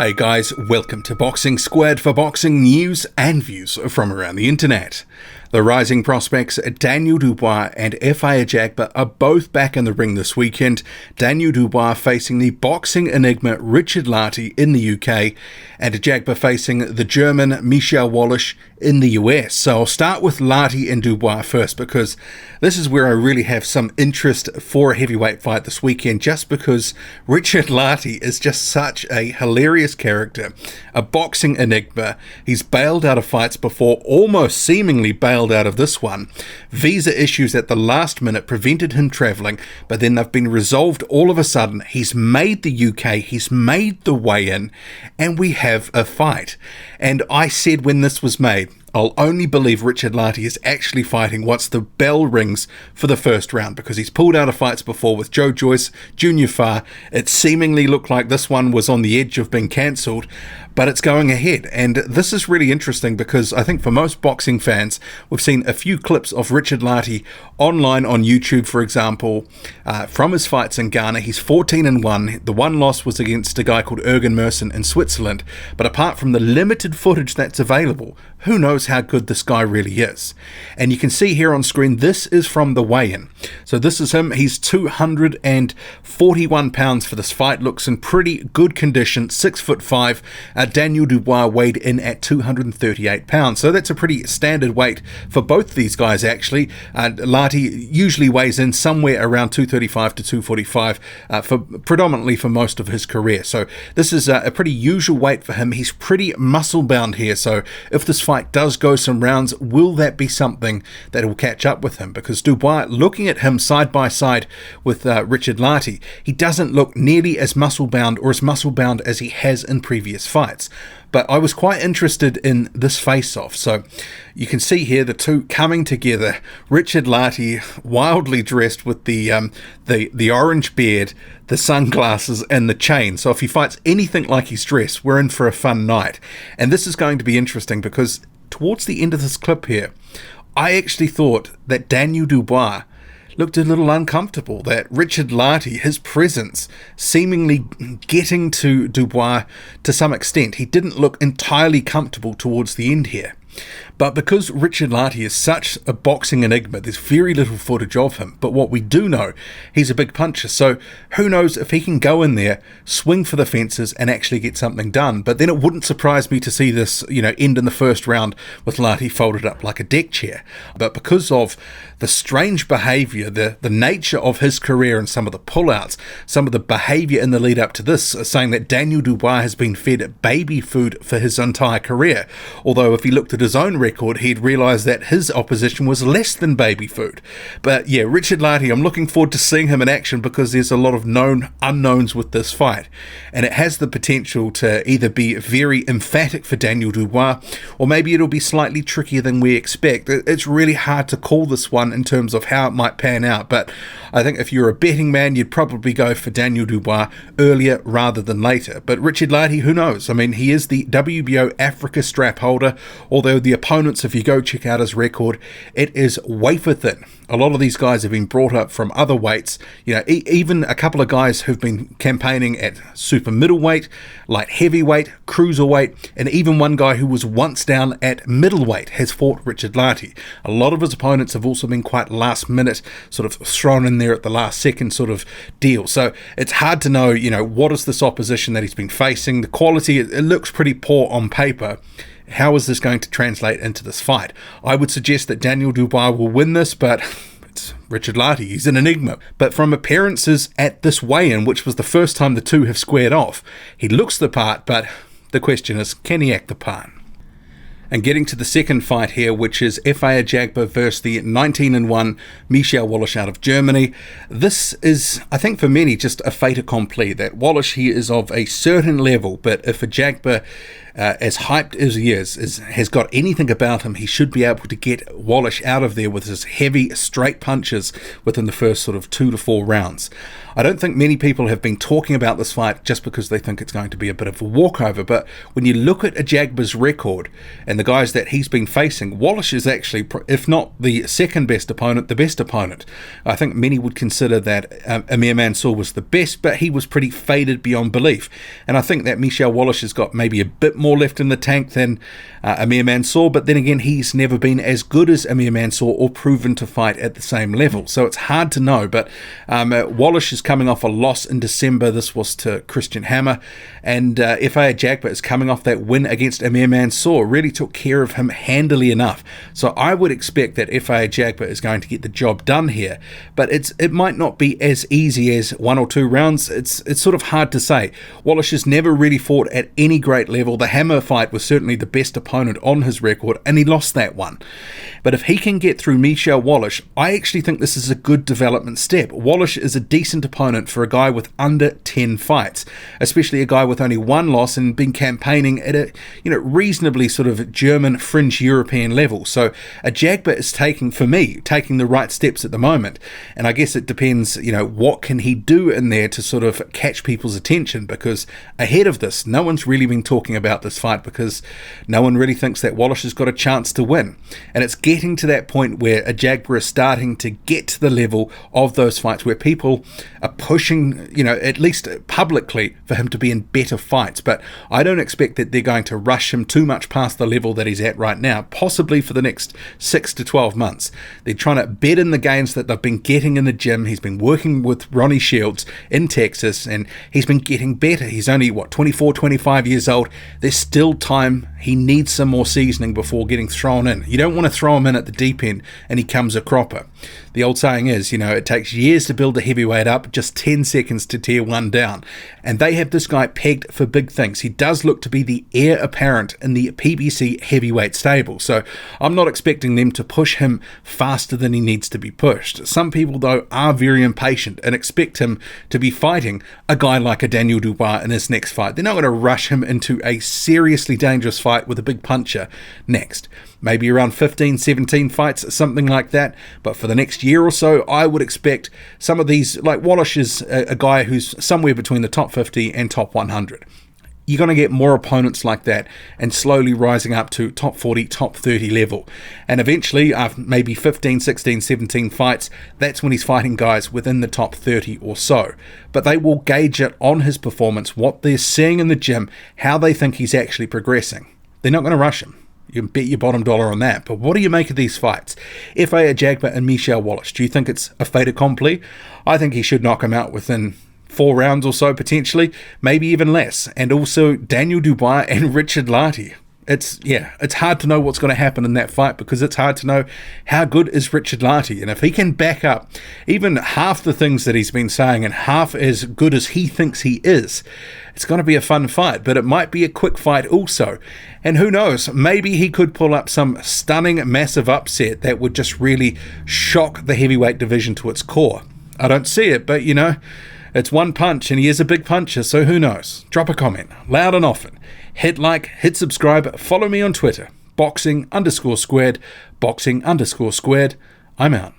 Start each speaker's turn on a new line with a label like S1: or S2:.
S1: Hey guys, welcome to Boxing Squared for boxing news and views from around the internet. The rising prospects Daniel Dubois and Efe Ajagba are both back in the ring this weekend. Daniel Dubois facing the boxing enigma Ricchard Lartey in the UK, and Ajagba facing the German Michael Wallish in the US. So I'll start with Larty and Dubois first, because this is where I really have some interest for a heavyweight fight this weekend, just because Ricchard Lartey is just such a hilarious character, a boxing enigma. He's bailed out of fights before, almost seemingly bailed out of this one. Visa issues at the last minute prevented him travelling, but then they've been resolved all of a sudden. He's made the UK, he's made the weigh-in, and we have a fight. And I said when this was made, I'll only believe Ricchard Lartey is actually fighting once the bell rings for the first round, because he's pulled out of fights before with Joe Joyce, Junior Farr. It seemingly looked like this one was on the edge of being cancelled, but it's going ahead. And this is really interesting because I think for most boxing fans, we've seen a few clips of Ricchard Lartey online on YouTube, for example, from his fights in Ghana. He's 14-1. The one loss was against a guy called Ergen Merson in Switzerland. But apart from the limited footage that's available, who knows how good this guy really is. And you can see here on screen, this is from the weigh-in. So this is him. He's 241 pounds for this fight. Looks in pretty good condition, 6'5". Daniel Dubois weighed in at 238 pounds. So that's a pretty standard weight for both these guys, actually. Larty usually weighs in somewhere around 235 to 245, predominantly for most of his career. So this is a pretty usual weight for him. He's pretty muscle-bound here. So if this fight does go some rounds, will that be something that will catch up with him? Because Dubois, looking at him side by side with Ricchard Lartey, he doesn't look nearly as muscle-bound or as muscle-bound as he has in previous fights. But I was quite interested in this face-off. So you can see here the two coming together. Ricchard Lartey, wildly dressed with the orange beard, the sunglasses and the chain. So if he fights anything like he's dressed, we're in for a fun night. And this is going to be interesting because towards the end of this clip here, I actually thought that Daniel Dubois looked a little uncomfortable, that Ricchard Lartey, his presence seemingly getting to Dubois to some extent. He didn't look entirely comfortable towards the end here. But because Ricchard Lartey is such a boxing enigma, there's very little footage of him. But what we do know, he's a big puncher. So who knows if he can go in there, swing for the fences and actually get something done. But then it wouldn't surprise me to see this, end in the first round with Lartey folded up like a deck chair. But because of the strange behaviour, the nature of his career and some of the pullouts, some of the behaviour in the lead up to this, saying that Daniel Dubois has been fed baby food for his entire career. Although if he looked at his own record, he'd realise that his opposition was less than baby food. But yeah, Ricchard Lartey, I'm looking forward to seeing him in action because there's a lot of known unknowns with this fight. And it has the potential to either be very emphatic for Daniel Dubois, or maybe it'll be slightly trickier than we expect. It's really hard to call this one in terms of how it might pan out. But I think if you're a betting man, you'd probably go for Daniel Dubois earlier rather than later. But Ricchard Lartey, who knows? I mean, he is the WBO Africa strap holder, although the opponents, if you go check out his record, it is wafer thin. A lot of these guys have been brought up from other weights. Even a couple of guys who've been campaigning at super middleweight, light heavyweight, cruiserweight, and even one guy who was once down at middleweight has fought Ricchard Lartey. A lot of his opponents have also been quite last minute, sort of thrown in there at the last second sort of deal. So it's hard to know, what is this opposition that he's been facing. The quality, it looks pretty poor on paper. How is this going to translate into this fight? I would suggest that Daniel Dubois will win this, but it's Ricchard Lartey. He's an enigma. But from appearances at this weigh-in, which was the first time the two have squared off, he looks the part, but the question is, can he act the part? And getting to the second fight here, which is Efe Ajagba versus the 19-1 Michael Wallisch out of Germany. This is, I think for many, just a fait accompli, that Wallisch, he is of a certain level, but if Ajagba as hyped as he has got anything about him, he should be able to get Wallisch out of there with his heavy, straight punches within the first sort of 2 to 4 rounds. I don't think many people have been talking about this fight just because they think it's going to be a bit of a walkover, but when you look at Ajagba's record and the guys that he's been facing, Wallisch is actually, if not the second best opponent, the best opponent. I think many would consider that Amir Mansour was the best, but he was pretty faded beyond belief. And I think that Michael Wallish has got maybe a bit more left in the tank than Amir Mansour, but then again, he's never been as good as Amir Mansour or proven to fight at the same level. So it's hard to know, but Wallisch is coming off a loss in December. This was to Christian Hammer, and Efe Ajagba is coming off that win against Amir Mansour. Really took care of him handily enough. So I would expect that Efe Ajagba is going to get the job done here, but it might not be as easy as 1 or 2 rounds. It's sort of hard to say. Wallisch has never really fought at any great level. The Hammer fight was certainly the best opponent on his record, and he lost that one. But if he can get through Michael Wallisch, I actually think this is a good development step. Wallisch is a decent opponent for a guy with under 10 fights, especially a guy with only 1 loss and been campaigning at a reasonably sort of German fringe European level. So Ajagba is taking the right steps at the moment, and I guess it depends, what can he do in there to sort of catch people's attention, because ahead of this, no one's really been talking about this fight because no one really thinks that Wallisch has got a chance to win. And it's getting to that point where Ajagba is starting to get to the level of those fights where people are pushing, at least publicly, for him to be in better fights. But I don't expect that they're going to rush him too much past the level that he's at right now, possibly for the next 6 to 12 months. They're trying to bed in the gains that they've been getting in the gym. He's been working with Ronnie Shields in Texas, and he's been getting better. He's only, 24, 25 years old. There's still time. He needs some more seasoning before getting thrown in. You don't want to throw him in at the deep end and he comes a cropper. The old saying is, it takes years to build a heavyweight up, just 10 seconds to tear one down. And they have this guy pegged for big things. He does look to be the heir apparent in the PBC heavyweight stable. So I'm not expecting them to push him faster than he needs to be pushed. Some people, though, are very impatient and expect him to be fighting a guy like a Daniel Dubois in his next fight. They're not going to rush him into a seriously dangerous fight with a big puncher next. Maybe around 15, 17 fights, something like that. But for the next year or so, I would expect some of these, like Wallisch is a guy who's somewhere between the top 50 and top 100. You're going to get more opponents like that and slowly rising up to top 40, top 30 level. And eventually, after maybe 15, 16, 17 fights, that's when he's fighting guys within the top 30 or so. But they will gauge it on his performance, what they're seeing in the gym, how they think he's actually progressing. They're not going to rush him. You can bet your bottom dollar on that. But what do you make of these fights? Efe Ajagba and Michael Wallisch. Do you think it's a fait accompli? I think he should knock him out within 4 rounds or so, potentially, maybe even less. And also Daniel Dubois and Ricchard Lartey. It's hard to know what's going to happen in that fight because it's hard to know how good is Ricchard Lartey. And if he can back up even half the things that he's been saying and half as good as he thinks he is, it's going to be a fun fight, but it might be a quick fight also. And who knows, maybe he could pull up some stunning, massive upset that would just really shock the heavyweight division to its core. I don't see it, but it's one punch and he is a big puncher, so who knows? Drop a comment, loud and often. Hit like, hit subscribe, follow me on Twitter, boxing_squared, boxing_squared. I'm out.